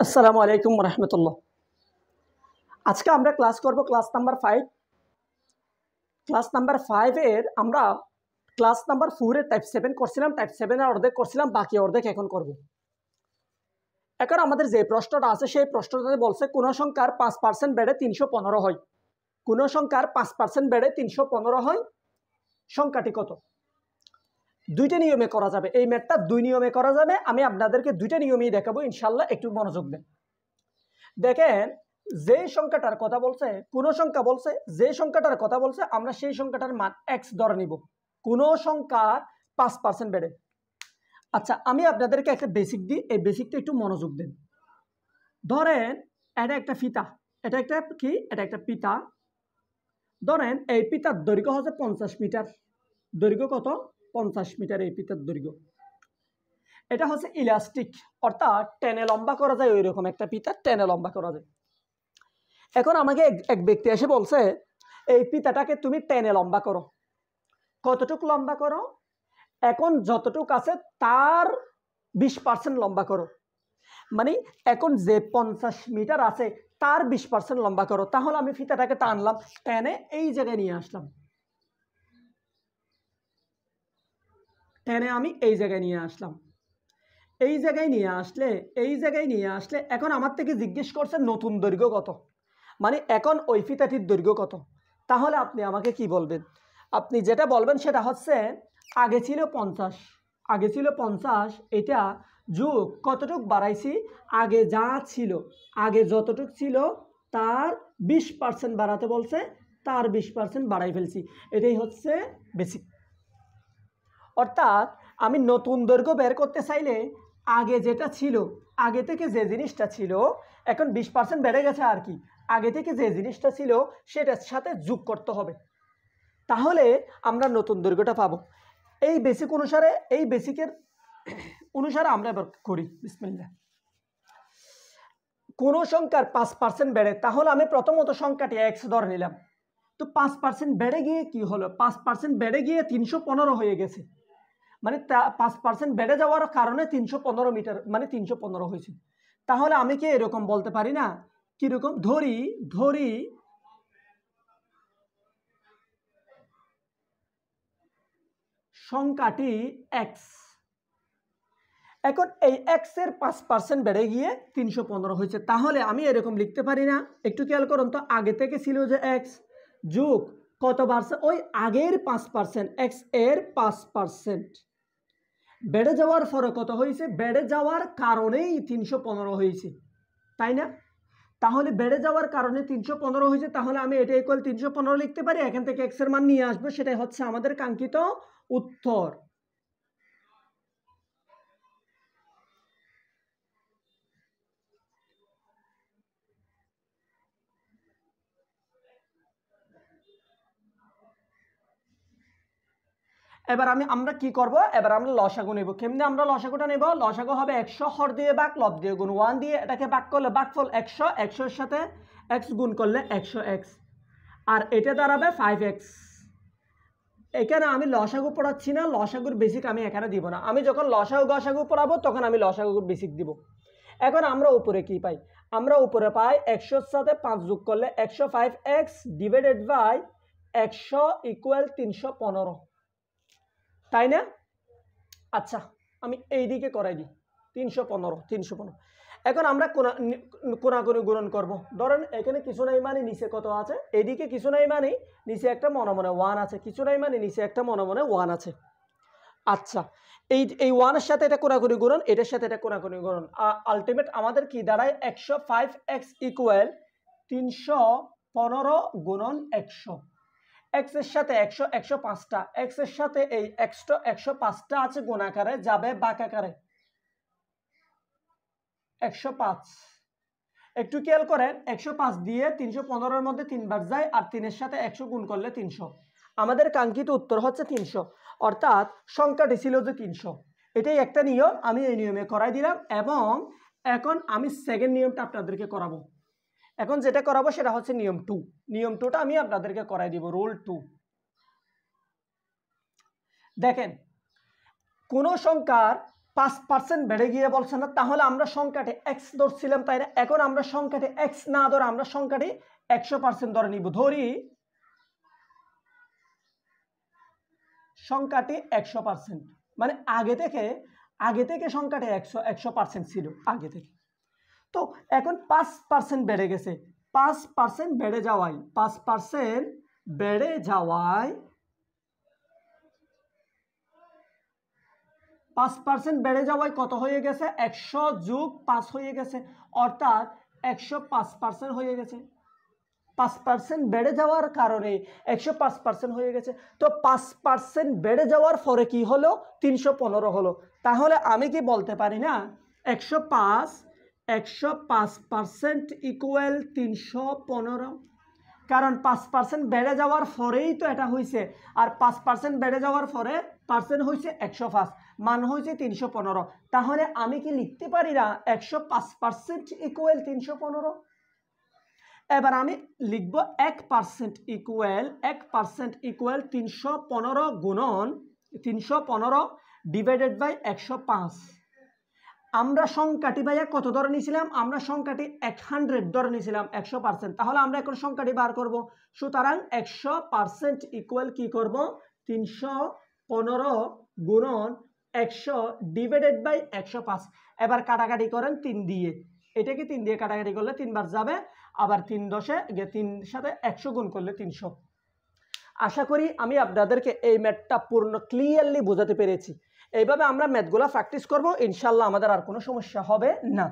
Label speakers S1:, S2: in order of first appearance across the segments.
S1: আসসালামু আলাইকুম রহমতুল্লাহ। আজকে আমরা ক্লাস করব ক্লাস নাম্বার 5। ক্লাস নাম্বার 5 এর আমরা ক্লাস নাম্বার 4 এর টাইপ 7 করছিলাম, টাইপ 7 এর অর্ধেক করছিলাম, বাকি অর্ধেক এখন করব। এখন আমাদের যে প্রশ্নটা আছে সেই প্রশ্নটাতে বলছে কোন সংখ্যার 5% বেড়ে 315 হয়। কোন সংখ্যার 5% বেড়ে 315 হয়, সংখ্যাটি কত? দুইটা নিয়মে করা যাবে, এই ম্যাথটা দুই নিয়মে করা যাবে। আমি আপনাদেরকে দুইটা নিয়মেই দেখাবো, ইনশাআল্লাহ একটু মনোযোগ দেন। দেখেন, যে সংখ্যাটার কথা বলছে, কোন সংখ্যা বলছে, যে সংখ্যাটার কথা বলছে আমরা সেই সংখ্যাটার মান x ধরে নিব। কোন সংখ্যার 5% বেড়ে। আচ্ছা, আমি আপনাদেরকে একটা বেসিক দিই, এই বেসিকটা একটু মনোযোগ দেন। ধরেন এটা একটা ফিতা, এটা একটা কি, এটা একটা পিতা। ধরেন এই পিতার দৈর্ঘ্য হচ্ছে 50 মিটার। দৈর্ঘ্য কত? 50 মিটার এই পিতার দৈর্ঘ্য। এটা হচ্ছে ইলাস্টিক, অর্থাৎ টেনে লম্বা করা যায়, ওই রকম একটা পিতা টেনে লম্বা করা যায়। এখন আমাকে এক ব্যক্তি এসে বলছে এই পিতাটাকে তুমি টেনে লম্বা করো। কতটুকু লম্বা করো? এখন যতটুকু আছে তার 20% লম্বা করো। মানে এখন যে 50 মিটার আছে তার 20% লম্বা করো। তাহলে আমি ফিতাটাকে টানলাম, টেনে এই জায়গায় নিয়ে আসলাম, টেনে আমি এই জায়গায় নিয়ে আসলাম। এই জায়গায় নিয়ে আসলে এখন আমার থেকে জিজ্ঞেস করছে নতুন দৈর্ঘ্য কত, মানে এখন ওই ফিতাটির দৈর্ঘ্য কত। তাহলে আপনি আমাকে কি বলবেন? আপনি যেটা বলবেন সেটা হচ্ছে আগে ছিল 50, আগে ছিল 50, এটা যোগ কতটুক বাড়াইছি, আগে যা ছিল, আগে যতটুক ছিল তার 20% বাড়াতে বলছে, তার 20% বাড়াই ফেলছি। এটাই হচ্ছে বেসিক। অর্থাৎ আমি নতুন দৈর্ঘ্য বের করতে চাইলে আগে যেটা ছিল, আগে থেকে যে জিনিসটা ছিল, এখন 20% বেড়ে গেছে আর কি, আগে থেকে যে জিনিসটা ছিল সেটার সাথে যোগ করতে হবে, তাহলে আমরা নতুন দৈর্ঘ্যটা পাবো। এই বেসিক অনুসারে, এই বেসিকের অনুসারে আমরা এবার করি। বিসমিল্লাহ। কোন সংখ্যার 5% বেড়ে, তাহলে আমি প্রথমত সংখ্যাটি x ধরে নিলাম। তো 5% বেড়ে গিয়ে কি হলো? 5% বেড়ে গিয়ে 315 হয়ে গেছে। মানে 5% বেড়ে যাওয়ার কারণে 315 মিটার, মানে 315 হয়েছে। তাহলে আমি কি এরকম বলতে পারি না? কিরকম? ধরি সংখ্যাটি x। এখন এই x এর 5% বেড়ে গিয়ে 315 হয়েছে। তাহলে আমি এরকম লিখতে পারি না? একটু খেয়াল করুন তো, আগে থেকে ছিল যে x যোগ কত বাড়ছে, ওই আগের 5%, x এর 5% বেড়ে যাওয়ার পরে কত হয়েছে? বেড়ে যাওয়ার কারণেই 315 হয়েছে, তাই না? তাহলে বেড়ে যাওয়ার কারণে 315 হয়েছে, তাহলে আমি এটা ইকুয়াল 315 লিখতে পারি। এখান থেকে x এর মান নিয়ে আসবো, সেটাই হচ্ছে আমাদের কাঙ্ক্ষিত উত্তর। এবার আমরা কি করব? এবার আমরা লসাগু নেব। কেমনে আমরা লসাগুটা নেব? লসাগু হবে 100 হর দিয়ে ভাগ, লব দিয়ে গুণ, 1 দিয়ে এটাকে ভাগ করলে ভাগফল 100, 100 এর সাথে x গুণ করলে 100x, আর এটা দাঁড়াবে 5x। এখানে আমি লসাগু পড়াচ্ছি না, লসাগুর বেসিক আমি এখানে দিব না। আমি যখন লসাগু গসাগু পড়াবো তখন আমি লসাগুর বেসিক দিব। এখন আমরা উপরে কি পাই? আমরা উপরে পাই 100 এর সাথে 5 যোগ করলে 105x ডিভাইডেড বাই 100 ইকুয়াল 315, তাই না? আচ্ছা, আমি এই দিকে করাই দিই 315। এখন আমরা কোনাকুনি গুণন করব। ধরেন এখানে কিছু নাই মানে নিচে কত আছে, এইদিকে কিছু নাই মানে নিচে একটা মনে মনে 1 আছে, কিছু নাই মানে নিচে একটা মনে মনে 1 আছে। আচ্ছা, এই 1 এর সাথে এটা কোনাকুনি গুণন, এটার সাথে এটা কোনাকুনি গুণন, আলটিমেট আমাদের কি দাঁড়ায়? 105x ইকুয়াল 315 গুণন 100। x এর সাথে 100, 105টা, x এর সাথে এই 105টা আছে গুণ আকারে, যাবে বাক আকারে 105। একটু খেয়াল করেন, 105 দিয়ে 315 এর মধ্যে 3 বার যায়, আর 3 এর সাথে 100 গুণ করলে 300। আমাদের কাঙ্ক্ষিত উত্তর হচ্ছে 300, অর্থাৎ সংখ্যাটি ছিল যে 300। এটাই একটা নিয়ম, আমি এই নিয়মে করাই দিলাম। এবং এখন আমি সেকেন্ড নিয়মটা আপনাদেরকে করাবো। এখন যেটা করাবো সেটা হচ্ছে নিয়ম 2। নিয়ম 2টা আমি আপনাদেরকে করাই দিব, রুল 2। দেখেন, কোন সংখ্যার 5% বেড়ে গিয়ে বলছে না, তাহলে আমরা সংখ্যাটি এক্স ধরছিলাম, তাই না? এখন আমরা সংখ্যাটি এক্স না ধরে আমরা সংখ্যাটি 100% ধরে নিব। ধরি সংখ্যাটি 100%, মানে আগে থেকে সংখ্যাটি 100% ছিল আগে থেকে। তো এখন 5% বেড়ে গেছে, 5% বেড়ে যাওয়ায় 5% বেড়ে যাওয়ায় কত হয়ে গেছে? 100 যোগ 5 হয়ে গেছে, অর্থাৎ 105% হয়ে গেছে। 5% বেড়ে যাওয়ার কারণে 105% হয়ে গেছে। তো 5% বেড়ে যাওয়ার পরে কি হলো? 315 হলো। তাহলে আমি কি বলতে পারি না 105% ইকুয়াল 315? কারণ 5% বেড়ে যাওয়ার পরেই তো এটা হয়েছে, আর 5% বেড়ে যাওয়ার পরে পার্সেন্ট হয়েছে 105, মান হয়েছে 315। তাহলে আমি কি লিখতে পারি না 105% ইকুয়াল 315? এবার আমি লিখব 1% ইকুয়াল 315 গুণন 315 ডিভাইডেড বাই 105। আমরা সংখ্যাটি ভাইয়া কত ধরে নিয়েছিলাম? আমরা সংখ্যাটি 100 ধরে নিয়েছিলাম 100%। তাহলে আমরা এখন সংখ্যাটি বার করব। সুতরাং 100% ইকুয়াল কি করব? 315 গুণন 100 ডিভাইডেড বাই 105। এবার কাটাকাটি করেন 3 দিয়ে, এটাকে 3 দিয়ে কাটাকাটি করলে 3 বার যাবে, আবার 3 10 3 সাথে 100 গুণ করলে 300। আশা করি আমি আপনাদেরকে এই ম্যাথটা পূর্ণ ক্লিয়ারলি বোঝাতে পেরেছি। এইভাবে আমরা ম্যাথগুলো প্র্যাকটিস করব, ইনশাল্লাহ আমাদের আর কোনো সমস্যা হবে না।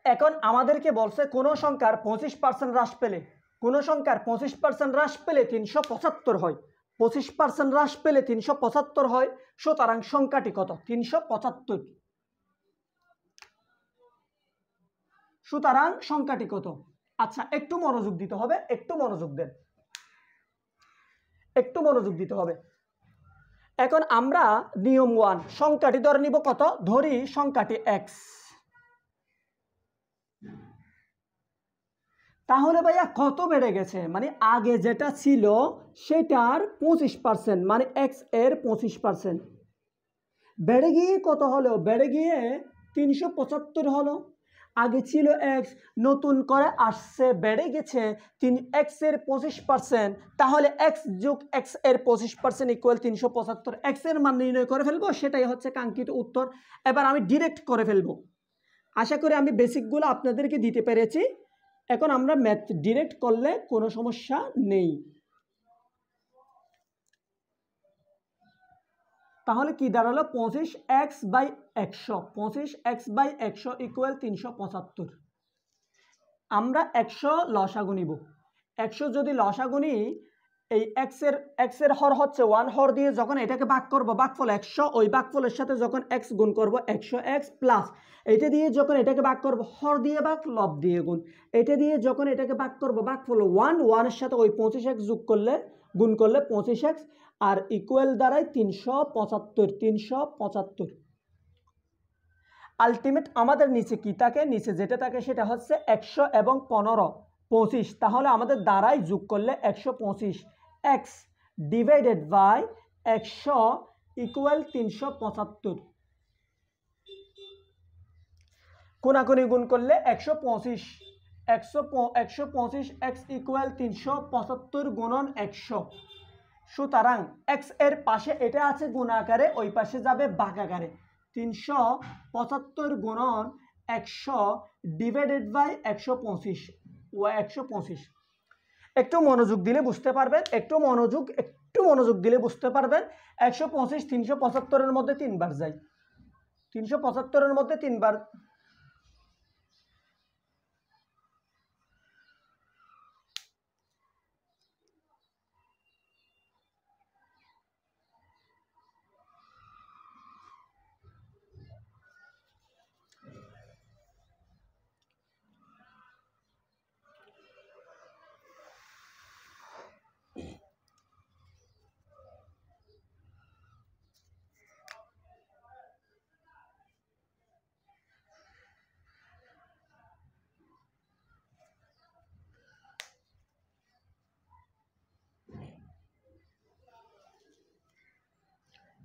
S1: এখন আমাদেরকে বলছে কোন সংখ্যার 25% হ্রাস পেলে 375 হয়। 25% হ্রাস পেলে 375 হয়, সুতরাং সংখ্যাটি কত? 375। সুতরাং সংখ্যাটি কত? আচ্ছা, একটু মনোযোগ দিতে হবে, একটু মনোযোগ দেন, একটু মনোযোগ দিতে হবে। এখন আমরা নিয়ম 1 সংখ্যাটি ধরে নিব কত? ধরি সংখ্যাটি x। তাহলে ভাইয়া কত বেড়ে গেছে? মানে আগে যেটা ছিল সেটার 25%, মানে x এর 25% বেড়ে গিয়ে কত হলো? বেড়ে গিয়ে 375 হলো। আগে ছিল x, নতুন করে আসছে বেড়ে গেছে x এর 25%। তাহলে x যোগ x এর 25% ইকুয়াল 375। x এর মান নির্ণয় করে ফেলবো, সেটাই হচ্ছে কাঙ্ক্ষিত উত্তর। এবার আমি ডিরেক্ট করে ফেলবো। আশা করি আমি বেসিকগুলো আপনাদেরকে দিতে পেরেছি। এখন আমরা ম্যাথ ডিরেক্ট করলে কোনো সমস্যা নেই। তাহলে কি দাঁড়ালো? 25x/100 equal 375। আমরা 100 লসাগু নিব। 100 যদি লসাগু নিই, এই x এর হর হচ্ছে 1, হর দিয়ে যখন এটাকে ভাগ করব, ভাগফল 100, ওই ভাগফলের সাথে যখন x গুণ করব 100x প্লাস এটা দিয়ে যখন এটাকে ভাগ করব, হর দিয়ে ভাগ, লব দিয়ে গুণ, এটা দিয়ে যখন এটাকে ভাগ করব, ভাগফল 1 এর সাথে ওই 25x যোগ করলে গুণ করলে 25x, আর ইকুয়াল দ্বারাই 375। আলটিমেট আমাদের নিচে কি থাকে? নিচে যেটা থাকে সেটা হচ্ছে 100 এবং 15 25। তাহলে আমাদের দ্বারাই যোগ করলে 125, x ডিভাইডেড বাই 100 ইকুয়াল 375। কোনাকুনি গুণ করলে 125, 125x ইকুয়াল 375 গুণন 100। সুতরাং x এর পাশে এটা আছে গুণ আকারে, ওই পাশে যাবে ভাগ আকারে। 375 গুণন 100 ডিভাইডেড বাই 125। একটু মনোযোগ দিলে বুঝতে পারবেন, একটু মনোযোগ দিলে বুঝতে পারবেন। 125 375 মধ্যে 3 বার যায়, 375 মধ্যে 3 বার।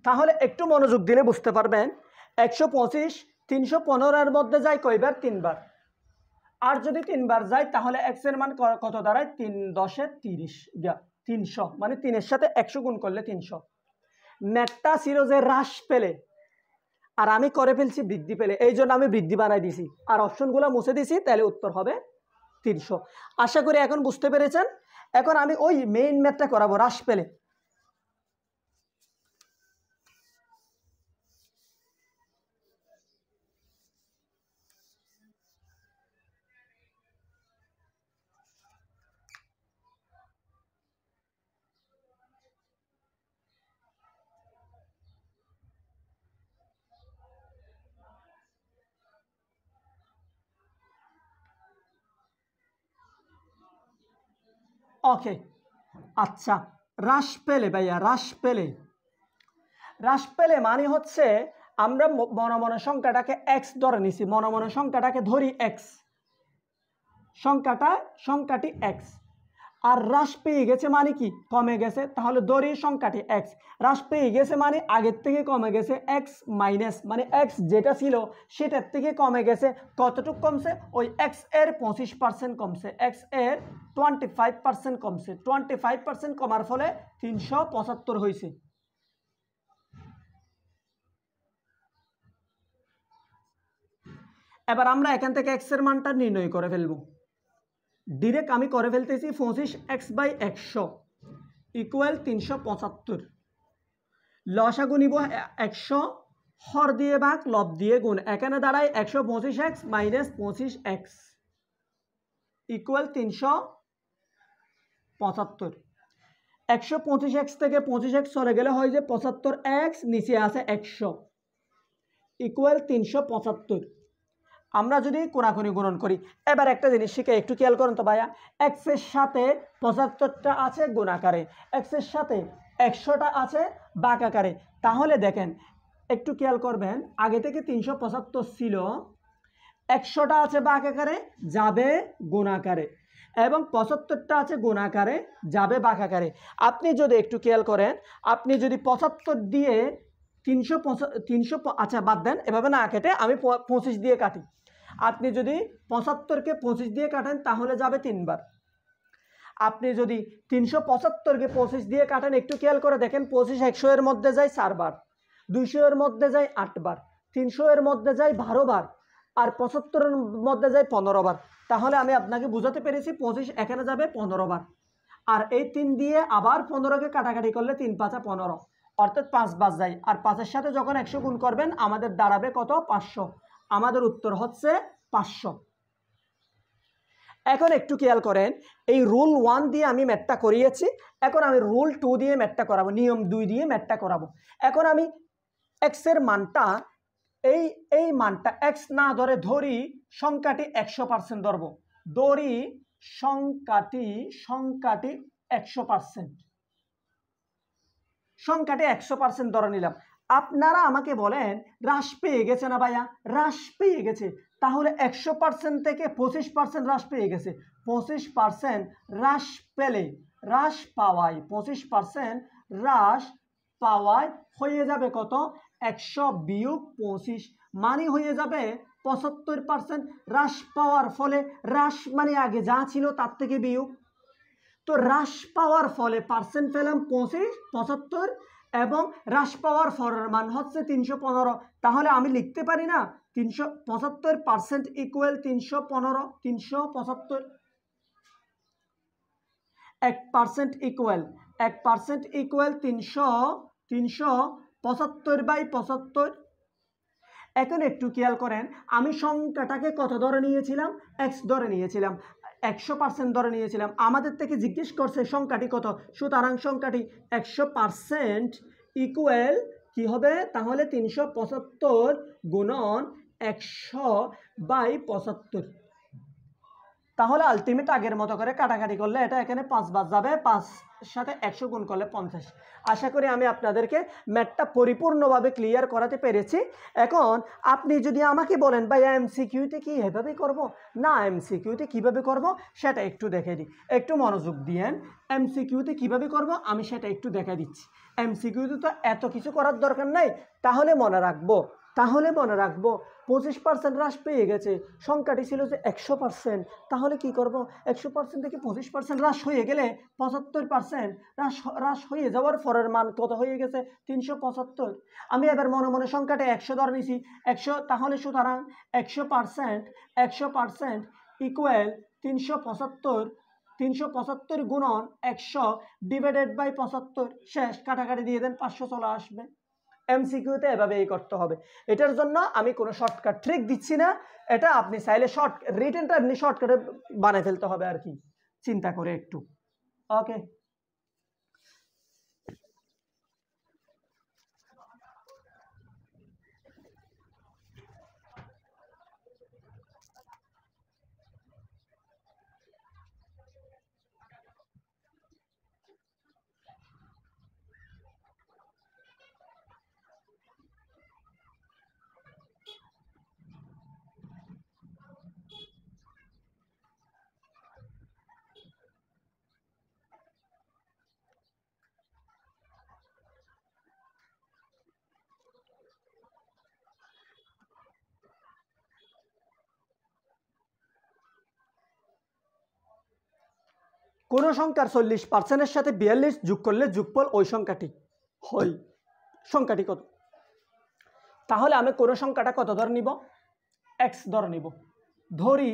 S1: তাহলে একটু মনোযোগ দিলে বুঝতে পারবেন 125 315 এর মধ্যে যায় কয়বার? 3 বার। আর যদি 3 বার যায় তাহলে x এর মান কত দাঁড়ায়? 3 10 30 300, মানে 3 এর সাথে 100 গুণ করলে 300। ম্যাথটা ছিল যে হ্রাস পেলে, আর আমি করে ফেলছি বৃদ্ধি পেলে, এই জন্য আমি বৃদ্ধি বানাই দিছি আর অপশনগুলো মুছে দিছি, তাহলে উত্তর হবে 300। আশা করি এখন বুঝতে পেরেছেন। এখন আমি ওই মেইন ম্যাথটা করাবো হ্রাস পেলে। ওকে, আচ্ছা, হ্রাস পেলে ভাইয়া, হ্রাস পেলে মানে হচ্ছে আমরা মনে মনে সংখ্যাটাকে x ধরে নিছি, মনে মনে সংখ্যাটাকে ধরি x, সংখ্যাটি x, আর হ্রাস পেয়ে গেছে মানে কি? কমে গেছে। তাহলে ধরি সংখ্যাটি x, হ্রাস পেয়ে গেছে মানে আগের থেকে কমে গেছে, x মাইনাস মানে x যেটা ছিল সেটার থেকে কমে গেছে। কতটুকু কমছে? ওই x এর 25% কমছে, x এর 25% কমছে। 25% কমার ফলে 375 হয়েছে। এবার আমরা এখান থেকে x এর মানটা নির্ণয় করে ফেলবো। ডিরেক্ট আমি করে ফেলতেছি 25x/100 ইকুয়াল 375। লসাগু নিব 100, হর দিয়ে ভাগ, লব দিয়ে গুণ, এখানে দাঁড়ায় 125x minus 25x equal 375। 125x থেকে 25x চলে গেলে হয় যে 75x, নিচে আছে 100 ইকুয়াল 375। আমরা যদি কোনাকুনি গুণন করি, এবার একটা জিনিস শিখে একটু খেয়াল করুন তো ভাইয়া, x এর সাথে 75টা আছে গুণ আকারে, x এর সাথে 100টা আছে ভাগ আকারে। তাহলে দেখেন একটু খেয়াল করবেন, আগে থেকে 375 ছিল, 100টা আছে ভাগ আকারে, যাবে গুণ আকারে, এবং 75টা আছে গুণ আকারে, যাবে ভাগ আকারে। আপনি যদি একটু খেয়াল করেন, আপনি যদি 75 দিয়ে 300 আচ্ছা বাদ দেন, এভাবে না কেটে আমি 25 দিয়ে কাটি। আপনি যদি 75কে 25 দিয়ে কাটেন তাহলে যাবে 3 বার। আপনি যদি 375কে 25 দিয়ে কাটেন, একটু খেয়াল করে দেখেন, 25 100 এর মধ্যে যায় 4 বার, 200 এর মধ্যে যায় 8 বার, 300 এর মধ্যে যায় 12 বার, আর 75 এর মধ্যে যায় 15 বার। তাহলে আমি আপনাকে বুঝাতে পেরেছি 25 এখানে যাবে 15 বার, আর এই 3 দিয়ে আবার 15কে কাটাকাটি করলে 3 5 15, অর্থাৎ 5 বার যায়। আর 5-এর সাথে যখন 100 গুণ করবেন আমাদের দাঁড়াবে কত? 500। আমাদের উত্তর হচ্ছে 500। এখন একটু খেয়াল করেন, এই রুল 1 দিয়ে আমি ম্যাথটা করিয়েছি, এখন আমি রুল 2 দিয়ে ম্যাথটা করাবো, নিয়ম 2 দিয়ে ম্যাথটা করাবো। এখন আমি x এর মানটা, এই মানটা x না ধরে ধরি সংখ্যাটি 100% ধরবো, ধরি সংখ্যাটি 100%, সংখ্যাটি 100% ধরে নিলাম। আপনারা আমাকে বলেন হ্রাস পেয়ে গেছে না ভাইয়া? হ্রাস পেয়ে গেছে। তাহলে 100% থেকে 25% হ্রাস পেয়ে গেছে। 25% হ্রাস পেলে, হ্রাস পাওয়ায়, 25% হ্রাস পাওয়ায় হয়ে যাবে কত? 100 বিয়োগ 25 মানে হয়ে যাবে 75%। হ্রাস পাওয়ার ফলে, হ্রাস মানে আগে যা ছিল তার থেকে বিয়োগ, তো হ্রাস পাওয়ার ফলে পার্সেন্ট পেলাম 75, এবং হ্রাস পাওয়ার ফলের মান হচ্ছে 315। তাহলে আমি লিখতে পারি না 375% ইকুয়াল 315, 375। 1% ইকুয়াল 375/75। এখন একটু খেয়াল করেন, আমি সংখ্যাটাকে কত ধরে নিয়েছিলাম? x ধরে নিয়েছিলাম, 100% ধরে নিয়েছিলাম। আমাদের থেকে জিজ্ঞেস করছে সংখ্যাটি কত, সুতরাং সংখ্যাটি 100% ইকুয়াল কি হবে? তাহলে 375 গুণন 100/75। তাহলে আলটিমেট আগের মতো করে কাটাকাটি করলে এটা এখানে 5 বাদ যাবে, 5 সাথে 100 গুণ করলে 50। আশা করি আমি আপনাদেরকে ম্যাথটা পরিপূর্ণভাবে ক্লিয়ার করাতে পেরেছি। এখন আপনি যদি আমাকে বলেন ভাই এমসিকিউতে কি এভাবে করব, না এমসিকিউতে কিভাবে করব সেটা একটু দেখে দিই, একটু মনোযোগ দিয়েন। এমসিকিউতে কিভাবে করব আমি সেটা একটু দেখা দিচ্ছি। এমসিকিউতে তো এত কিছু করার দরকার নাই। তাহলে মনে রাখবো 25% হ্রাস পেয়ে গেছে, সংখ্যাটি ছিল যে 100%। তাহলে কি করব, 100% থেকে 25% হ্রাস হয়ে গেলে 75% হ্রাস হয়ে যাওয়ার পরের মান কত হয়ে গেছে, 375। আমি এবার মনে মনে সংখ্যাটা 100 ধরে নিছি, 100। তাহলে সুতরাং 100% ইকুয়াল 375। 375 গুণন 100 ডিভাইডেড বাই 75। শেষ, কাটাকাটি দিয়ে দেন, 500 চলে আসবে। এমসিকিউতে এভাবেই করতে হবে। এটার জন্য আমি কোনো শর্টকাট ট্রিক দিচ্ছি না, এটা আপনি চাইলে রিটেনটা এমনি শর্টকাটে বানিয়ে ফেলতে হবে আর কি, চিন্তা করে একটু। ওকে, কোন সংখ্যার 40%-এর সাথে 42 যোগ করলে যোগফল ওই সংখ্যাটি হয়। সংখ্যাটি কত? তাহলে আমি কোন সংখ্যাটা কত ধরে নিব, x ধরে নিব। ধরি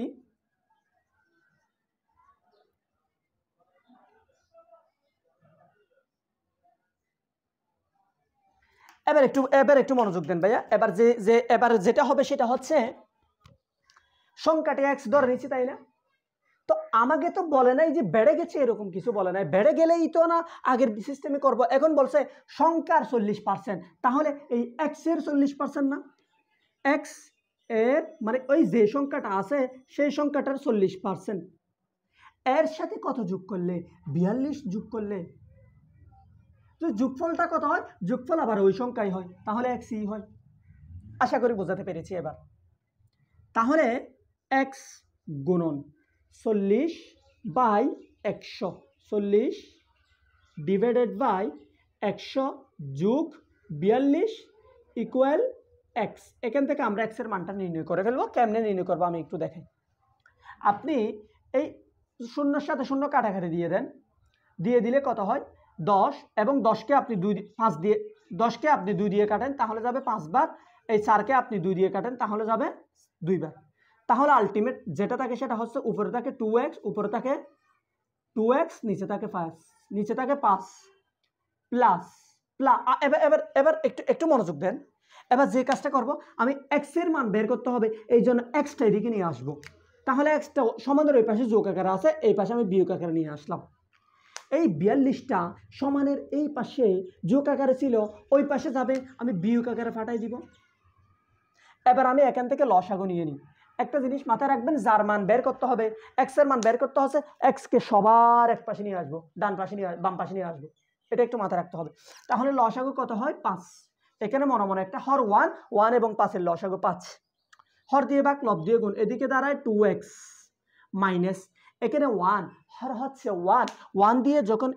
S1: এবার একটু মনোযোগ দেন ভাইয়া। এবার যেটা হবে সেটা হচ্ছে সংখ্যাটি x ধরে নিচ্ছি, তাই না? তো আমাকে তো বলে নাই যে বেড়ে গেছে, এরকম কিছু বলে নাই। বেড়ে গেলেই তো না আগের সিস্টেমে করব। এখন বলছে সংখ্যার 40%, তাহলে এই x এর 40% না, x এর মানে ওই যে সংখ্যাটা আছে সেই সংখ্যাটার 40%। এর সাথে কত যোগ করলে, 42 যোগ করলে তো যোগফলটা কত হয়, যোগফল আবার ওই সংখ্যাই হয়, তাহলে xই হয়। আশা করি বোঝাতে পেরেছি এবার। তাহলে x গুণন 40/100, 40 ডিভাইডেড বাই 100 যোগ 42 ইকুয়াল x। এখান থেকে আমরা x এর মানটা নির্ণয় করে ফেলবো। কেমনে নির্ণয় করবো আমি একটু দেখাই। আপনি এই শূন্যর সাথে শূন্য কাটাকাটি দিয়ে দেন, দিয়ে দিলে কত হয় 10, এবং 10কে আপনি 2 দিয়ে কাটেন তাহলে যাবে 5 বার। এই 4কে আপনি 2 দিয়ে কাটেন তাহলে যাবে 2 বার। তাহলে আলটিমেট যেটা থাকে সেটা হচ্ছে উপরে থাকে 2x, উপরে থাকে 2x, নিচে থাকে 5 প্লাস এবার একটু মনোযোগ দেন। এবার যে কাজটা করব, আমি x এর মান বের করতে হবে, এই জন্য xটা এদিকে নিয়ে আসবো। তাহলে xটা সমানের ওই পাশে যোগ আকারে আছে, এই পাশে আমি বিয়োগ আকারে নিয়ে আসলাম। এই 42টা সমানের এই পাশে যোগ আকারে ছিল, ওই পাশে যাবে, আমি বিয়োগ আকারে ফাটাই দিব। এবার আমি এখান থেকে লসাগু নিয়ে নিই। একটা জিনিস মাথায় রাখবেন, যার মান বের করতে হবে, x এর মান বের করতে হচ্ছে, x কে সবার এক পাশে নিয়ে আসবো, বাম পাশে নিয়ে আসবো। এটা একটু মাথায় রাখতে হবে। তাহলে লসাগু কত হয়, 5। এখানে মনে মনে একটা হর 1 এবং 5-এর লসাগু 5। হর দিয়ে ভাগ, লব দিয়ে গুণ, এদিকে দাঁড়ায় 2x মাইনাস এখানে 1, হর হচ্ছে 1 দিয়ে যখন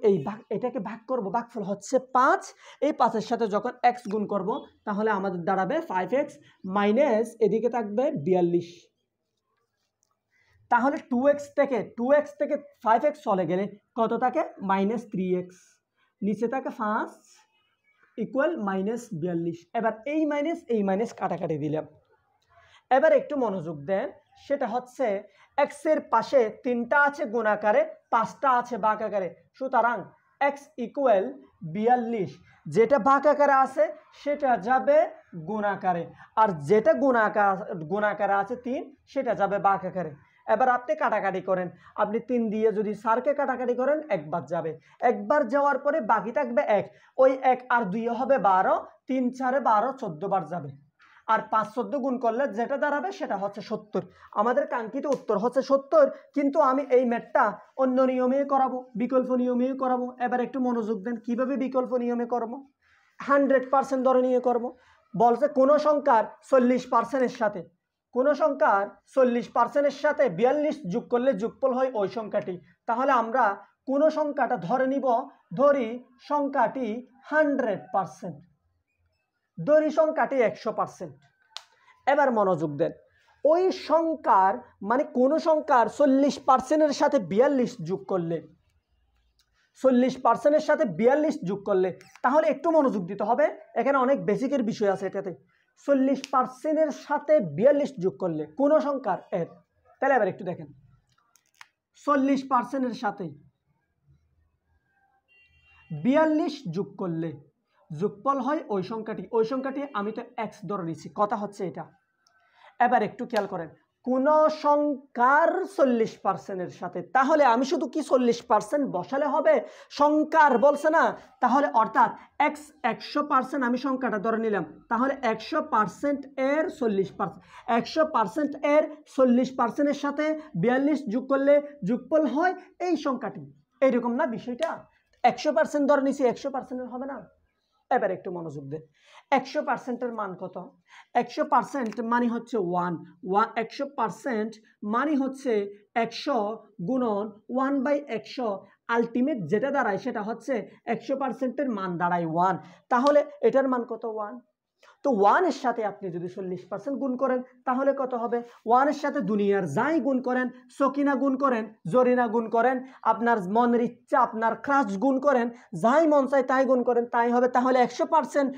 S1: এটাকে ভাগ করব, ভাগফল হচ্ছে 5। এই 5-এর সাথে যখন x গুণ করব তাহলে আমাদের দাঁড়াবে 5x মাইনাস এদিকে থাকবে 42। তাহলে 2x থেকে 5x চলে গেলে কত থাকে, -3x, নিচে থাকে 5 ইকুয়াল -42। এবার এই মাইনাস কাটাকাটি দিলাম। এবার একটু মনোযোগ দেন, সেটা হচ্ছে x এর পাশে 3টা আছে গুণ আকারে, 5টা আছে ভাগ আকারে। সুতরাং x ইকুয়াল 42, যেটা ভাগ আকারে আছে সেটা যাবে গুণ আকারে, আর যেটা গুণ আকারে আছে 3 সেটা যাবে ভাগ আকারে। এবার আপনি কাটাকাটি করেন, আপনি 3 দিয়ে যদি 4কে কাটাকাটি করেন একবার যাবে, একবার যাওয়ার পরে বাকি থাকবে 1, ওই 1 আর 2 হবে 12, 3 4 12, 14 বার যাবে। আর 5 গুণ করলে যেটা দাঁড়াবে সেটা হচ্ছে 70। আমাদের কাঙ্ক্ষিত উত্তর হচ্ছে 70, কিন্তু আমি এই ম্যাথটা অন্য নিয়মে করাবো, বিকল্প নিয়মে করাবো। এবার একটু মনোযোগ দেন, কিভাবে বিকল্প নিয়মে করবো। 100% ধরে নিয়ে করবো। বলছে কোনো সংখ্যার 40%-এর সাথে, কোনো সংখ্যার 40%-এর সাথে 42 যোগ করলে যোগফল হয় ওই সংখ্যাটি। তাহলে আমরা কোনো সংখ্যাটা ধরে নিব, ধরি সংখ্যাটি 100%, ধরি সংখ্যাটি 100%। এবার মনোযোগ দেন, ওই সংখ্যার মানে কোনো সংখ্যার 40%-এর সাথে 42 যোগ করলে, 40%-এর সাথে 42 যোগ করলে, তাহলে একটু মনোযোগ দিতে হবে, এখানে অনেক বেসিকের বিষয় আছে এটাতে। 40%-এর সাথে 42 যোগ করলে কোনো সংখ্যার এর, তাহলে এবার একটু দেখেন, 40%-এর সাথে 42 যোগ করলে যোগফল হয় ওই সংখ্যাটি। ওই সংখ্যাটি আমি তো এক্স ধরে নিচ্ছি, কথা হচ্ছে এটা। এবার একটু খেয়াল করেন, কোন সংখ্যার 40%-এর সাথে, তাহলে আমি শুধু কি 40% বসালে হবে? সংখ্যার বলছে না, তাহলে অর্থাৎ এক্স 100% আমি সংখ্যাটা ধরে নিলাম, তাহলে 100% এর 40%, 100% এর 40%-এর সাথে 42 যোগ করলে যোগফল হয় এই সংখ্যাটি। এইরকম না বিষয়টা? 100% ধরে নিছি, 100%-এর হবে না। এবার একটু মনোযোগ দেন, 100%-এর মান কত? 100% মানে হচ্ছে 1, 100% মানে হচ্ছে 100 গুণন 1/100, আলটিমেট যেটা দাঁড়ায় সেটা হচ্ছে 100%-এর মান দাঁড়ায় 1। তাহলে এটার মান কত? 1। তো 1-এর সাথে আপনি যদি 40% গুণ করেন তাহলে কত হবে? 1-এর সাথে দুনিয়ার যাই গুণ করেন, সকিনা গুণ করেন, জরিনা গুণ করেন, আপনার মনের ইচ্ছা, আপনার ক্রাশ গুণ করেন, যাই মন চায় তাই গুণ করেন, তাই হবে। তাহলে 100%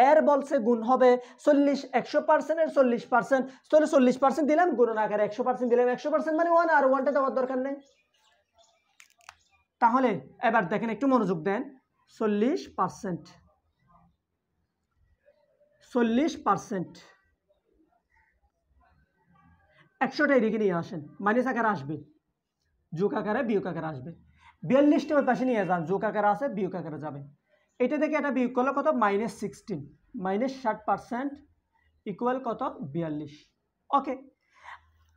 S1: এর বলছে গুণ হবে 40, 100% এর 40%, তাহলে 40% দিলাম গুণন আকারে 100% দিলাম, 100% মানে 1, আর 1টা দেওয়ার দরকার নেই। তাহলে এবার দেখেন, একটু মনোযোগ দেন, 40%, 40%, 100টা এদিকে নিয়ে আসেন, মাইনাস আকারে আসবে, যোগ আকারে বিয়োগ আকারে আসবে। 42টা ওই পাশে নিয়ে যান, যোগ আকারে আছে বিয়োগ আকারে যাবে। এটা থেকে এটা বিয়োগ করলে কত? -16, -60% ইকুয়াল কত? 42। ওকে,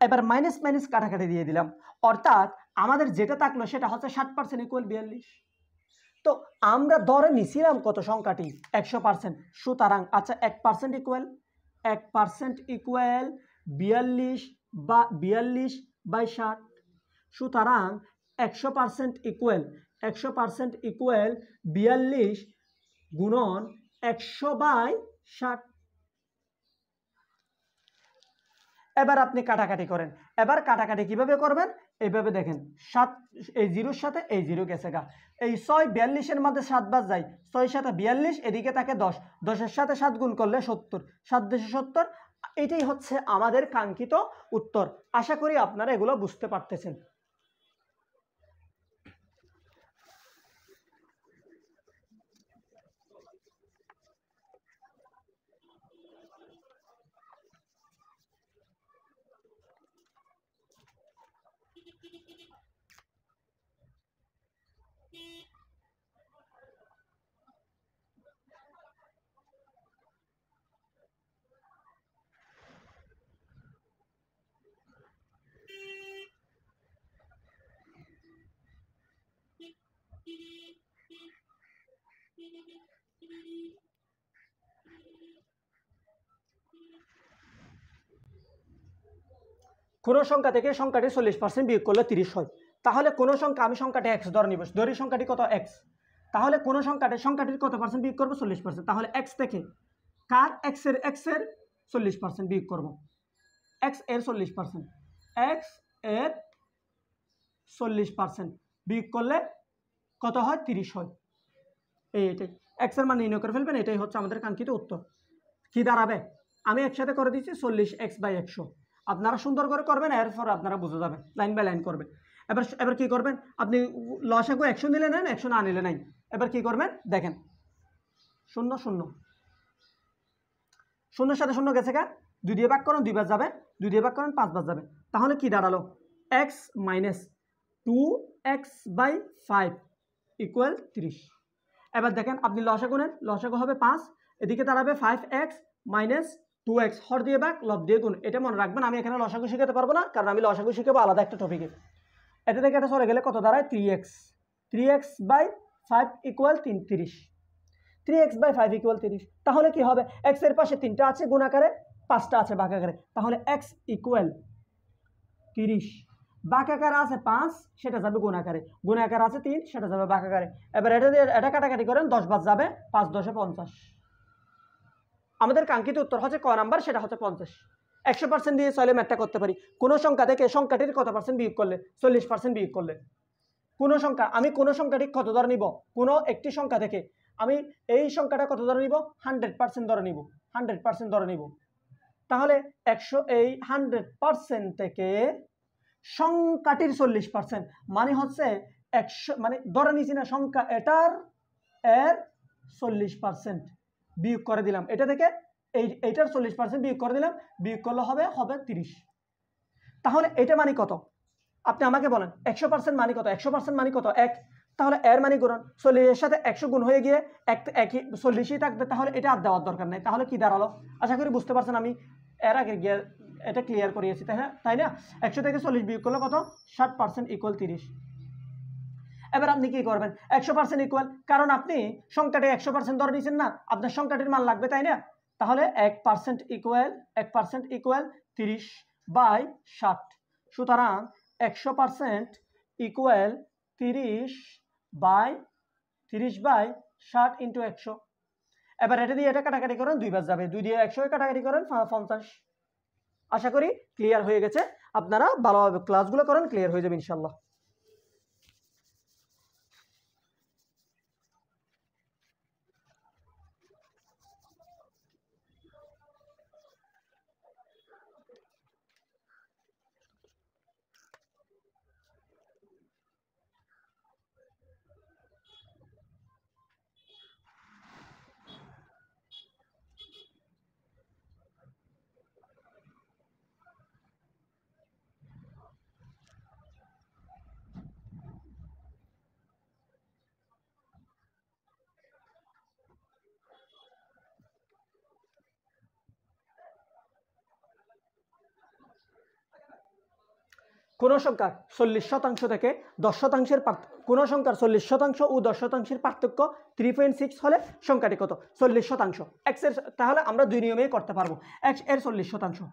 S1: এবার মাইনাস মাইনাস কাটাকাটি দিয়ে দিলাম, অর্থাৎ আমাদের যেটা থাকলো সেটা হচ্ছে 60% ইকুয়াল 42। তো আমরা ধরে নিছিলাম কত সংখ্যাটি? 100%। সুতরাং আচ্ছা 1% ইকুয়াল 1% ইকুয়াল 42 বা 42/60। সুতরাং 100% ইকুয়াল 100% ইকুয়াল 42 গুণন 100/60। এবার আপনি কাটাকাটি করেন। এবার কাটাকাটি কিভাবে করবেন? এইভাবে দেখেন, 7 এই জিরোর সাথে এই জিরো গেছে গা, এই 6 42-এর মধ্যে 7 বাদ যায়, 6 7 42, এদিকে থাকে 10, 10-এর সাথে 7 গুণ করলে 70, 7 10 70। এটাই হচ্ছে আমাদের কাঙ্ক্ষিত উত্তর। আশা করি আপনারা এগুলো বুঝতে পারতেছেন। কোন সংখ্যা থেকে সংখ্যাটি 40% বিয়োগ করলে 30 হয়। তাহলে কোন সংখ্যা, আমি সংখ্যাটি x ধরে নিব, ধরি সংখ্যাটি কত? x। তাহলে কোন সংখ্যাটির কত পার্সেন্ট বিয়োগ করবো? 40%। তাহলে x থেকে কার? x এর 40% বিয়োগ করব, x এর 40%, x এর 40% বিয়োগ করলে কত হয়? 30 হয়। এইটাই x এর মান নির্ণয় করে ফেলবেন, এটাই হচ্ছে আমাদের কাঙ্ক্ষিত উত্তর। কি দাঁড়াবে? আমি একসাথে করে দিচ্ছি 40x/100। আপনারা সুন্দর করে করবেন, এরপর আপনারা বুঝে যাবেন, লাইন বাই লাইন করবেন। এবার কি করবেন? আপনি লসাগু 100 নিলে নেন, 100 না নিলে নাই। এবার কি করবেন? দেখেন, 0 0, 0-এর সাথে 0 গেছে গা, 2 দিয়ে ভাগ করুন 2 বার যাবে, 2 দিয়ে ভাগ করুন 5 বার যাবে। তাহলে কি দাঁড়ালো? x - 2x/5 equal 30। এবার দেখেন, আপনি লসাগু নেন, লসাগু হবে 5, এদিকে দাঁড়াবে 5x - 2x হর দিয়ে ভাগ লব দিয়ে গুণ। এটা মনে রাখবেন, আমি এখানে লসাগু শিখাতে পারবো না, কারণ আমি লসাগু শিখাবো আলাদা একটা টপিকে। এটা থেকে এটা সরে গেলে কত দাঁড়ায় 3x, 3x by 5 equal 30, 3x by 5 equal 30। তাহলে কি হবে, x এর পাশে 3টা আছে গুণ আকারে, 5টা আছে ভাগ আকারে, তাহলে x ইকুয়াল 30, ভাগ আকারে আছে 5, সেটা যাবে গুণ আকারে, গুণ আকারে আছে 3, সেটা যাবে ভাগ আকারে। এবার এটা দিয়ে এটা কাটাকাটি করেন, 10 বাদ যাবে, 5 10 50। আমাদের কাঙ্ক্ষিত উত্তর হচ্ছে ক নাম্বার, সেটা হচ্ছে 50। 100% দিয়ে চলে ম্যাথটা করতে পারি। কোনো সংখ্যা থেকে সংখ্যাটির কত পার্সেন্ট বিয়োগ করলে, 40% বিয়োগ করলে। কোনো সংখ্যা, আমি কোনো সংখ্যাটি কত ধরে নিব, কোনো একটি সংখ্যা থেকে আমি এই সংখ্যাটা কত ধরে নিব, 100% ধরে নিব, 100% ধরে নিব। তাহলে 100 এই 100% থেকে সংখ্যাটির 40%, মানে হচ্ছে 100, মানে ধরে নিয়েছি না সংখ্যা এটার এর 40% বিয়োগ করে দিলাম, এটা থেকে এইটার 40% বিয়োগ করে দিলাম, বিয়োগ করলে হবে 30। তাহলে এটা মানে কত, আপনি আমাকে বলেন 100% মানে কত, 100% মানে কত 1, তাহলে এর মানে গুণ 40 এর সাথে 100 গুণ হয়ে গিয়ে একই 40ই থাকবে, তাহলে এটা আর দেওয়ার দরকার নেই। তাহলে কি দাঁড়ালো, আশা করি বুঝতে পারছেন, আমি এর আগে গিয়ে এটা ক্লিয়ার করিয়েছি, তাই না। 100 থেকে 40 বিয়োগ করলে কত, 60% ইকুয়াল 30। এবার আপনি কি করবেন, 100% ইকুয়াল, কারণ আপনি সংখ্যাটি 100% ধরে নিয়েছেন না, আপনার সংখ্যাটির মান লাগবে, তাই না। তাহলে 1% ইকুয়াল 30 বাই 60। সুতরাং 100% ইকুয়াল 30 বাই 60 ইন্টু 100। এবার এটা দিয়ে এটা কাটাকাটি করেন, 2 বার যাবে, 2 দিয়ে 100 কাটাকাটি করেন 50। আশা করি ক্লিয়ার হয়ে গেছে, আপনারা ভালোভাবে ক্লাসগুলো করেন, ক্লিয়ার হয়ে যাবে ইনশাল্লাহ। কোনো সংখ্যার 40% থেকে 10%, কোনো সংখ্যার 40% ও 10%-এর পার্থক্য 3.6 হলে সংখ্যাটি কত, 40%। x এর, তাহলে আমরা দুই নিয়মেই করতে পারবো। x এর 40%,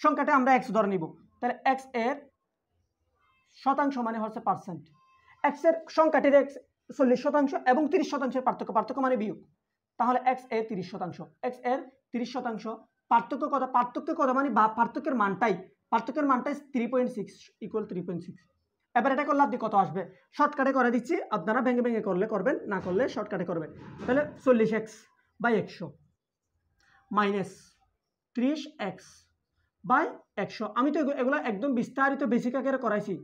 S1: সংখ্যাটা আমরা x ধরে নিব, তাহলে x এর শতাংশ মানে হচ্ছে পার্সেন্ট। x এর সংখ্যাটির 40% এবং 30%-এর পার্থক্য মানে বিয়োগ, তাহলে x এর 30%, x এর 30%, পার্থক্য কত মানে পার্থক্যের মানটাই 3.6 ইকুয়াল 3.6। এবার এটা করলে আপনি কত আসবে, শর্টকাটে করে দিচ্ছি, আপনারা ভেঙে করলে করবেন, না করলে শর্টকাটে করবেন। তাহলে 40x by 100 minus 30x by 100। আমি তো এগুলো একদম বিস্তারিত বেসিক আকারে করাইছি,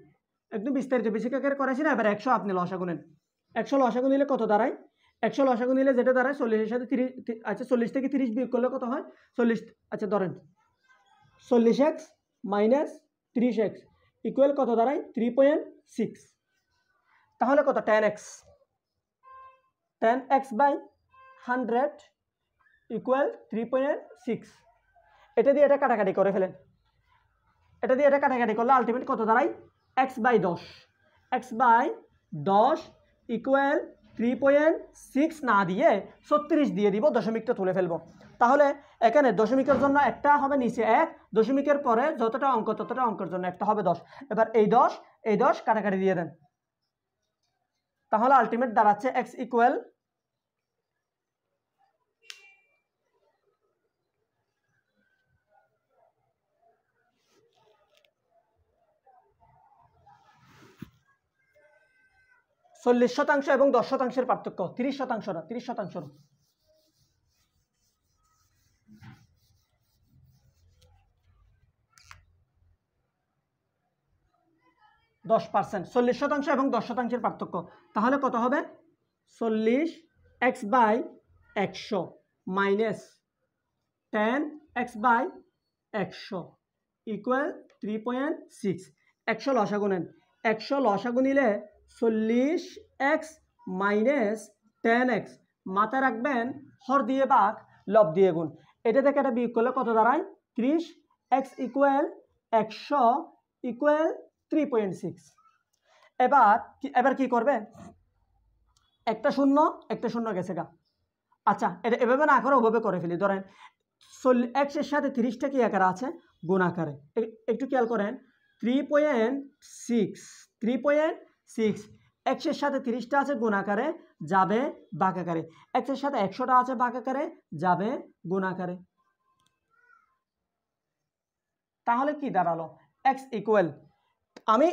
S1: না। এবার 100 আপনি লসাগু নেন, 100 লসাগু নিলে কত দাঁড়ায়, 100 লসাগু নিলে যেটা দাঁড়ায় 40-এর সাথে 30, আচ্ছা 40 থেকে 30 বিয়োগ করলে কত হয় 40, আচ্ছা ধরেন 40x মাইনাস 30x ইকুয়াল কত দাঁড়ায় 3.6। তাহলে কত 10x বাই 100 ইকুয়াল 3.6। এটা দিয়ে এটা কাটাকাটি করে ফেলেন, এটা দিয়ে এটা কাটাকাটি করলে আলটিমেট কত দাঁড়ায় x বাই 10 ইকুয়াল 3.6 না দিয়ে 36 দিয়ে দিব, দশমিকটা তুলে ফেলবো। তাহলে এখানে দশমিকের জন্য একটা হবে নিচে 1, দশমিকের পরে যতটা অঙ্ক ততটা অঙ্কের জন্য একটা হবে 10। এবার এই 10 কাটাকাটি দিয়ে দেন, তাহলে আলটিমেট দাঁড়াচ্ছে x ইকুয়াল 40% এবং 10%-এর পার্থক্য, 30% না, 30%। 10%, 40% এবং 10%-এর পার্থক্য, তাহলে কত হবে 40x by 100 minus 10x by 100 equal 3.6। 100 লসাগু নেন, 100 লসাগু নিলে 40x মাইনাস 10x, মাথায় রাখবেন হর দিয়ে ভাগ লব দিয়ে গুণ। এটা থেকে এটা বিয়োগ করলে কত দাঁড়ায় 30, x ইকুয়াল 100 ইকুয়াল 3.6। এবার কি করবে, একটা শূন্য গেছে গা। আচ্ছা, এটা এভাবে না করে ওভাবে করে ফেলি। ধরেন x এর সাথে 30টা কি আকারে আছে, গুণ আকারে। একটু খেয়াল করেন, 3.6 x এর সাথে 30টা আছে গুণ আকারে, যাবে ভাগ আকারে। x এর সাথে 100টা আছে ভাগ আকারে, যাবে গুণ আকারে। তাহলে কি দাঁড়ালো, x ইকুয়াল আমি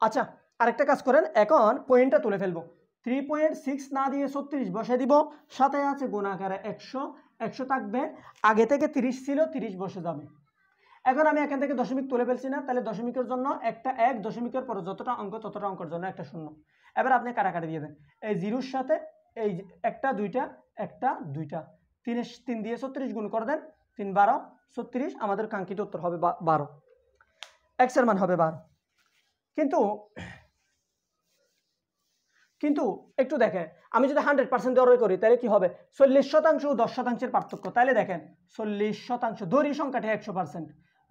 S1: আচ্ছা আরেকটা কাজ করেন, এখন পয়েন্টটা তুলে ফেলবো। 3.6 না দিয়ে 36 বসে দিব, সাথে আছে গুণ আকারে 100 থাকবে, আগে থেকে 30 ছিল 30 বসে যাবে। এখন আমি এখান থেকে দশমিক তুলে ফেলছি না, তাহলে দশমিকের জন্য একটা 1, দশমিকের পরে যতটা অঙ্ক ততটা অঙ্কের জন্য একটা 0। এবার আপনি কাটাকাটি দিয়ে দেন, এই 0-র সাথে এই একটা দুইটা 3 দিয়ে 36 গুণ করে দেন, 3 12 36, আমাদের কাঙ্ক্ষিত উত্তর হবে 12, x এর মান হবে 12। কিন্তু একটু দেখেন, আমি যদি 100% দরই করি তাহলে কি হবে, 40% ও 10%-এর পার্থক্য। তাহলে দেখেন 40%, ধরি সংখ্যাটি 100%,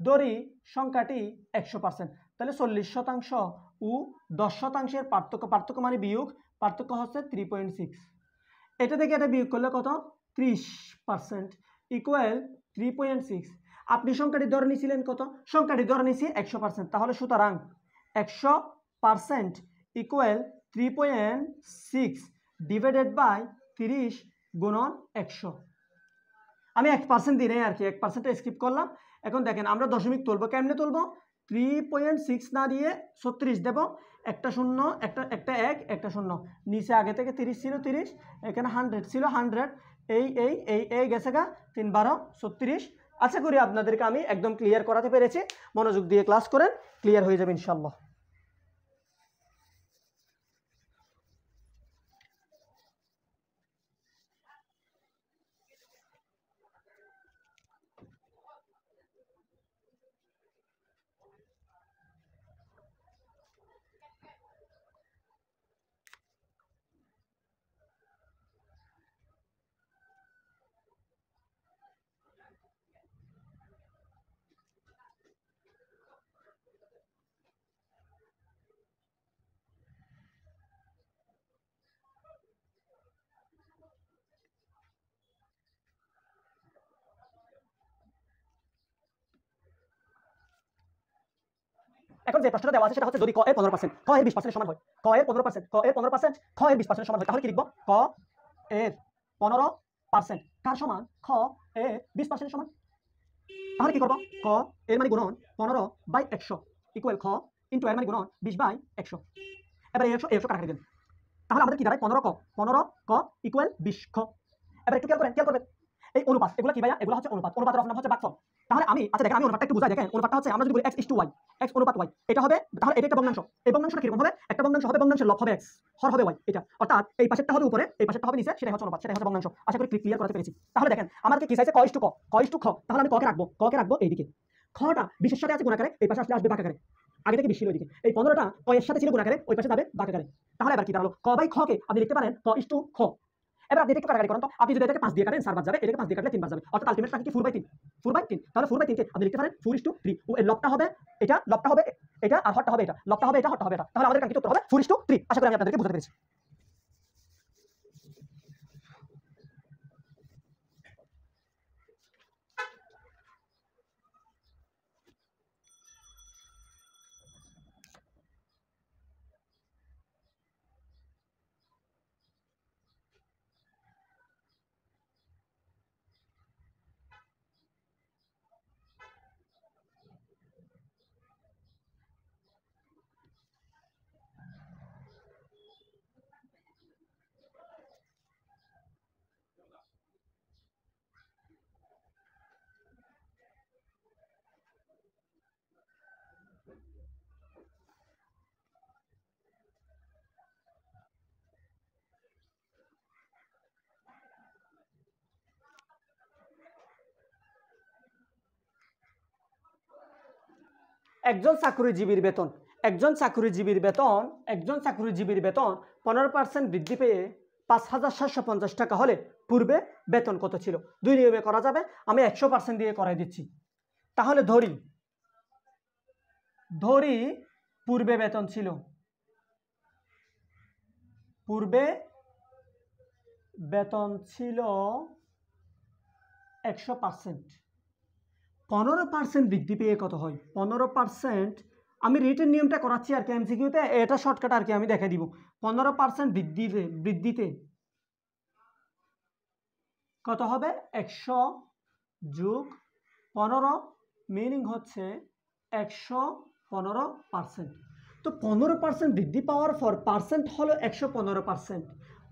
S1: ধরি সংখ্যাটি 100%, তাহলে 40% ও 10%-এর পার্থক্য মানে বিয়োগ, পার্থক্য হচ্ছে 3.6। এটা থেকে এটা বিয়োগ করলে কত, 30% ইকুয়াল 3.6। আপনি সংখ্যাটি ধরে নিয়েছিলেন কত, সংখ্যাটি ধরে নিয়েছি 100%, তাহলে সুতরাং 100% ইকুয়াল 3.6 ডিভাইডেড বাই 30 গুণন 100। আমি 1% দিই নাই আর কি, 1% স্কিপ করলাম। এখন দেখেন আমরা দশমিক তুলবো, কেমনে তুলবো, 3.6 না দিয়ে 36 দেব, একটা শূন্য, একটা 1, একটা শূন্য, নিচে আগে থেকে 30 ছিল 30, এখানে 100 ছিল 100, এই গেছে গা, 3 12 36। আশা করি আপনাদেরকে আমি একদম ক্লিয়ার করাতে পেরেছি। মনোযোগ দিয়ে ক্লাস করেন, ক্লিয়ার হয়ে যাবে ইনশাল্লাহ। এখন যে প্রশ্নটা দেওয়া আছে সেটা হচ্ছে, যদি ক এর 15%, খ এর 20% সমান হয়, ক এর 15%, ক এর 15%, খ এর 20% সমান হয়, তাহলে কি লিখব, ক এর 15% কার সমান, খ এর 20% সমান। তাহলে কি করব, ক এর মানে গুণন 15/100 ইকুয়াল খ ইন্টু এর মানে গুণন 20/100। এবার এই 100 কাটাকাটি দেন, তাহলে আমাদের কি দাঁড়ায়, 15 ক ইকুয়াল 20 খ। এবার একটু খেয়াল করবেন এই অনুপাত, এগুলো কি ভাইয়া, এগুলো হচ্ছে অনুপাত, অনুপাতের নাম হচ্ছে ভাগফল। তাহলে আমি আচ্ছা দেখেন, আমি অনুপাতটা একটু বুঝাই। দেখেন অনুপাতটা হচ্ছে, আমরা যদি বলি x/y, x অনুপাত y, এটা হবে, তাহলে এটা একটা ভগ্নাংশ। এই ভগ্নাংশটা কিরকম হবে, একটা ভগ্নাংশ হবে, ভগ্নাংশের লব হবে x, হর হবে y, এটা অর্থাৎ এই পাশেরটা হবে উপরে, এই পাশেরটা হবে নিচে, সেটাই হচ্ছে অনুপাত, সেটাই হচ্ছে ভগ্নাংশ। আশা করি ক্লিয়ার করতে পেরেছি। তাহলে দেখেন আমাকে কি চাইছে, ক/খ, তাহলে আমি ক কে রাখবো এইদিকে, খটা 20 এর সাথে আছে গুণ আকারে, এই পাশে আসলে আসবে ভাগ আকারে, আগে থেকে 20 ছিল ওইদিকে, এই 15টা ক এর সাথে ছিল গুণ আকারে, ওই পাশে যাবে ভাগ আকারে। তাহলে এবার কি দাঁড়ালো, ক/খ কে আপনি লিখতে পারেন ক/খ। এবার আপনি একটু কাটাকাটি করেন তো, আপনি যদি এটাকে 5 দিয়ে কাটেন 4 বাদ যাবে, এটাকে 5 দিয়ে কাটলে 3 বাদ যাবে, অর্থাৎ আলটিমেট থাকে কি 4/3। তাহলে 4/3 কে আপনি লিখতে পারেন 4:3। ও এর লবটা হবে এটা, লবটা হবে এটা, আর হরটা হবে এটা, লবটা হবে এটা, হরটা হবে এটা, তাহলে আমাদের কাঙ্ক্ষিত উত্তর হবে 4:3। আশা করি আমি আপনাদেরকে বোঝাতে পেরেছি। একজন চাকরিজীবীর বেতন 15% বৃদ্ধি পেয়ে 5,750 টাকা হলে পূর্বে বেতন কত ছিল। দুই নিয়মে করা যাবে, আমি 100% দিয়ে করাই দিচ্ছি। তাহলে ধরি পূর্বে বেতন ছিল 100%। 15% বৃদ্ধি পেয়ে কত হয়? 15% আমি রিটেন নিয়মটা করাচ্ছি আর কি, এমসিকিউতে এটা শর্টকাট আর কি, আমি দেখে দিব। 15% বৃদ্ধিতে কত হবে? 100 যোগ 15, মিনিং হচ্ছে 115%। তো 15% বৃদ্ধি পাওয়ার পর পার্সেন্ট হলো 115%।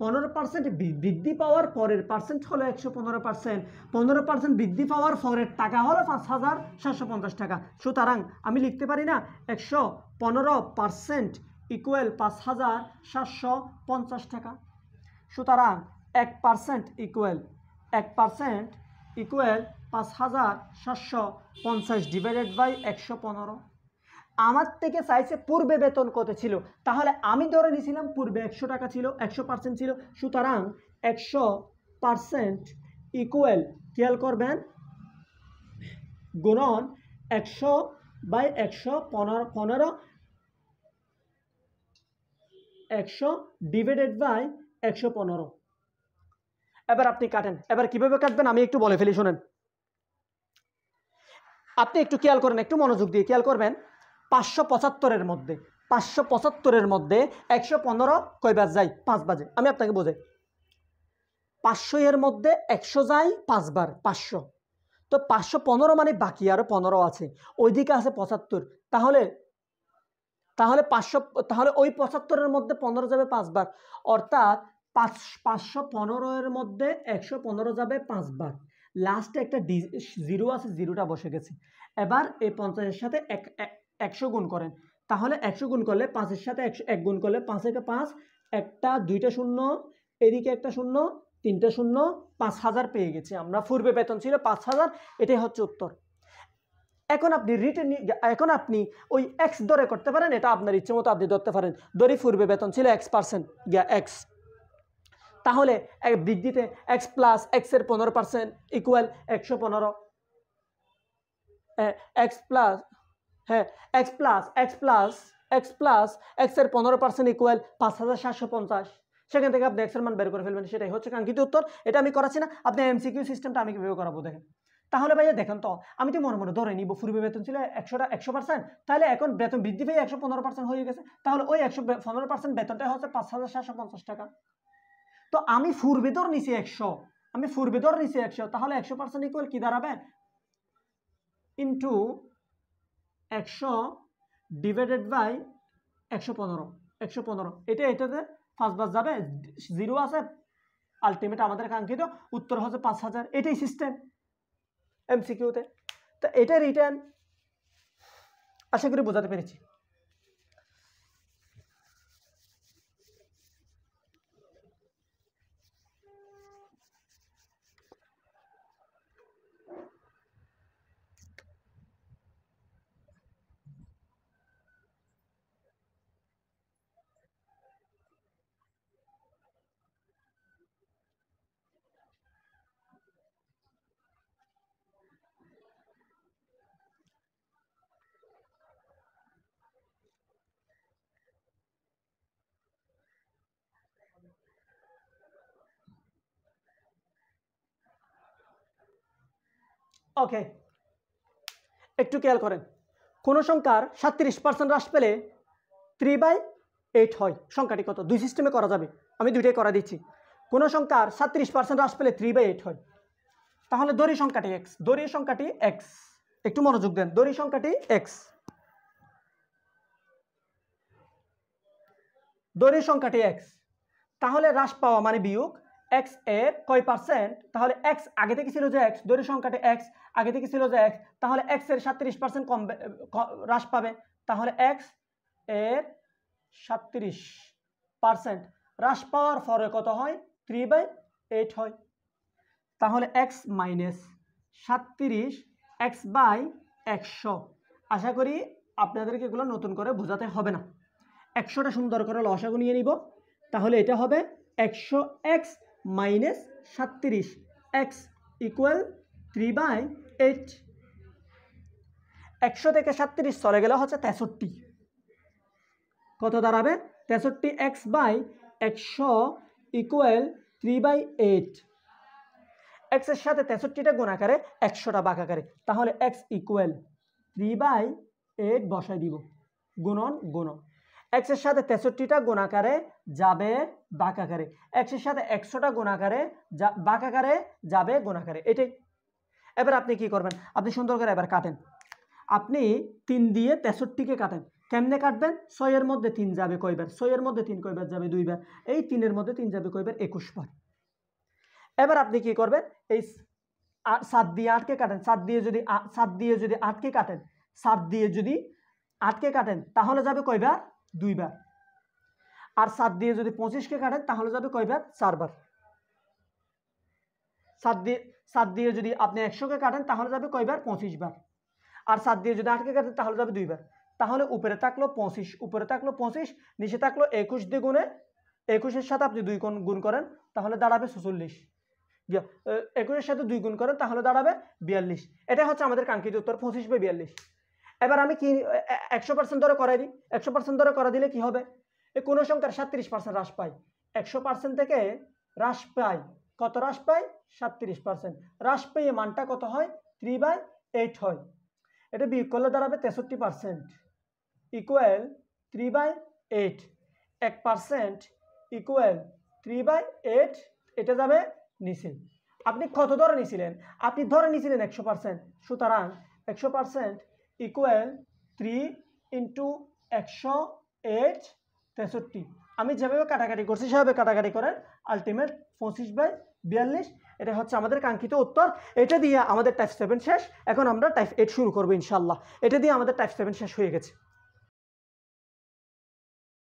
S1: 15% বৃদ্ধি পাওয়ার পরের পার্সেন্ট হলো 115%। 15% বৃদ্ধি পাওয়ার পরের টাকা হলো 5,750 টাকা। সুতরাং আমি লিখতে পারি না 115% ইকুয়াল 5,750 টাকা। সুতরাং 1% ইকুয়াল 5,750 ডিভাইডেড বাই 115। আমার থেকে চাইছে পূর্বে বেতন কত ছিল, তাহলে আমি ধরে নিয়েছিলাম পূর্বে 100 টাকা ছিল, 100% ছিল। সুতরাং 100% ইকুয়াল, খেয়াল করবেন, গুণন 100 বাই 115, 100 ডিভাইডেড বাই 115। এবার আপনি কাটেন। এবার কিভাবে কাটবেন আমি একটু বলে ফেলি, শুনেন। আপনি একটু খেয়াল করেন, একটু মনোযোগ দিয়ে খেয়াল করবেন। 575-এর মধ্যে 115 কয়বার যায়? 5 বাজে। আমি আপনাকে বোঝাই, 500 এর মধ্যে 100 যায় 5 বার, 500। তো 515 মানে বাকি আরো 15 আছে, ওইদিকে আছে 75। তাহলে 500, তাহলে ওই 75-এর মধ্যে 15 যাবে 5 বার, অর্থাৎ 515-এর মধ্যে 115 যাবে 5 বার। লাস্টে একটা জিরো আছে, জিরোটা বসে গেছে। এবার এই 50-এর সাথে 100 গুণ করেন। তাহলে 100 গুণ করলে 5-এর সাথে 1 গুণ করলে 5 একে 5, একটা দুইটা শূন্য, এদিকে একটা শূন্য, তিনটা শূন্য, 5,000 পেয়ে গেছি আমরা। পূর্বে বেতন ছিল 5,000, এটাই হচ্ছে উত্তর। এখন আপনি ওই এক্স ধরে করতে পারেন, এটা আপনার ইচ্ছে মতো আপনি ধরতে পারেন। ধরি পূর্বে বেতন ছিল X%, এক্স, তাহলে বৃদ্ধিতে এক্স প্লাস এক্সের 15% ইকুয়াল 115। এক্স প্লাস এক্সের 15% ইকুয়াল 5,750। সেখান থেকে আপনি এক্সের মান বের করে ফেলবেন, সেটাই হচ্ছে কাঙ্ক্ষিত উত্তর। এটা আমি করাচ্ছি না, আপনি এমসিকিউ সিস্টেমটা আমি কিভাবে করাবো দেখেন। তাহলে ভাইয়া দেখেন তো, আমি তো মনে মনে ধরে নিব পূর্বে বেতন ছিল 100%, তাহলে এখন বেতন বৃদ্ধি পেয়ে 115% হয়ে গেছে। তাহলে ওই 115% বেতনটা হচ্ছে 5,750 টাকা। তো আমি পূর্বে ধরে নিছি 100, তাহলে 100% ইকুয়াল কি দাঁড়াবে? Into 100 divided by 115। এটাতে 5 বার যাবে, জিরো আছে, আলটিমেট আমাদের কাঙ্ক্ষিত উত্তর হচ্ছে 5,000। এটাই সিস্টেম এমসিকিউতে। তো এটা রিটার্ন, আশা করি বোঝাতে পেরেছি। ওকে, একটু খেয়াল করেন। কোন সংখ্যার 37% হ্রাস পেলে 3/8 হয়। সংখ্যাটি কত? দুই সিস্টেমে করা যাবে, আমি দুইটাই করা দিচ্ছি। কোন সংখ্যার 37% হ্রাস পেলে 3/8 হয়। তাহলে ধরি সংখ্যাটি x, একটু মনোযোগ দেন। ধরি সংখ্যাটি x, তাহলে হ্রাস পাওয়া মানে বিয়োগ x এর কয় পার্সেন্ট? তাহলে x আগে থেকে ছিল যে x, ধরি সংখ্যাটি x আগে থেকে ছিল যে x, তাহলে x এর 37% হ্রাস পাবে। তাহলে x এর 37% হ্রাস পাওয়ার পরে কত হয়? 3/8 হয়। তাহলে x মাইনাস 37 x/100। আশা করি আপনাদেরকে এগুলো নতুন করে বোঝাতে হবে না। 100টা সুন্দর করে লসাগু নিয়ে নিব, তাহলে এটা হবে 100x মাইনাস 37 এক্স ইকুয়াল 3/8। 100 থেকে 37 চলে গেলে হচ্ছে 63। কত দাঁড়াবে? 63 এক্স বাই 100 ইকুয়াল 3/8। এক্সের সাথে 63টা গুণাকারে 100টা ভাগাকারে, তাহলে এক্স ইকুয়াল 3/8 বসাই দিব। গুণন গুণন, এক্সের সাথে 63টা গুণাকারে যাবে ভাগাকারে, এক্সের সাথে 100টা গুণাকারে ভাগাকারে যাবে গুণাকারে, এটাই। এবার আপনি কি করবেন? আপনি সুন্দর করে এবার কাটেন। আপনি 3 দিয়ে 63কে কাটেন। কেমনে কাটবেন? 6 এর মধ্যে 3 যাবে কয়বার? 6 এর মধ্যে 3 কয়বার যাবে? 2 বার। এই 3 এর মধ্যে 3 যাবে কয়বার? 21 বার। এবার আপনি কি করবেন? এই 7 দিয়ে 8কে কাটেন। 7 দিয়ে যদি 8কে কাটেন, 7 দিয়ে যদি 8কে কাটেন তাহলে যাবে কয়বার? 2 বার। আর 7 দিয়ে যদি 25কে কাটেন তাহলে যাবে কয়বার? 4 বার। 7 দিয়ে যদি আপনি 100কে কাটেন তাহলে যাবে কয়বার? 25 বার। আর 7 দিয়ে যদি 8কে কাটেন তাহলে যাবে 2 বার। তাহলে উপরে থাকলো 25, উপরে থাকলো 25, নিচে থাকলো 21 দিয়ে গুণে 21-এর সাথে আপনি 2 গুণ করেন তাহলে দাঁড়াবে 46। 21-এর সাথে 2 গুণ করেন তাহলে দাঁড়াবে 42। এটা হচ্ছে আমাদের কাঙ্ক্ষিত উত্তর 25/42। এবার আমি কি 100% ধরে করাই দিই? 100% ধরে করা দিলে কি হবে? এই কোন সংখ্যার 37% হ্রাস পায়। 100% থেকে হ্রাস পায় কত? হ্রাস পায় 37%। হ্রাস পেয়ে মানটা কত হয়? 3/8 হয়। এটা বিয়োগ করলে দাঁড়াবে 63% ইকুয়াল 3/8। 1% ইকুয়াল 3/8, এটা যাবে নিচে। আপনি কত ধরে নিয়েছিলেন? আপনি ধরে নিয়েছিলেন 100%। সুতরাং 100% ইকুয়াল 3 × 108, 63। আমি যেভাবে কাটাকাটি করছি সেভাবে কাটাকাটি করেন, আলটিমেট 25/42। এটা হচ্ছে আমাদের কাঙ্ক্ষিত উত্তর। এটা দিয়ে আমাদের টাইপ 7 শেষ। এখন আমরা টাইপ 8 শুরু করবো ইনশাল্লাহ। এটা দিয়ে আমাদের টাইপ 7 শেষ হয়ে গেছে।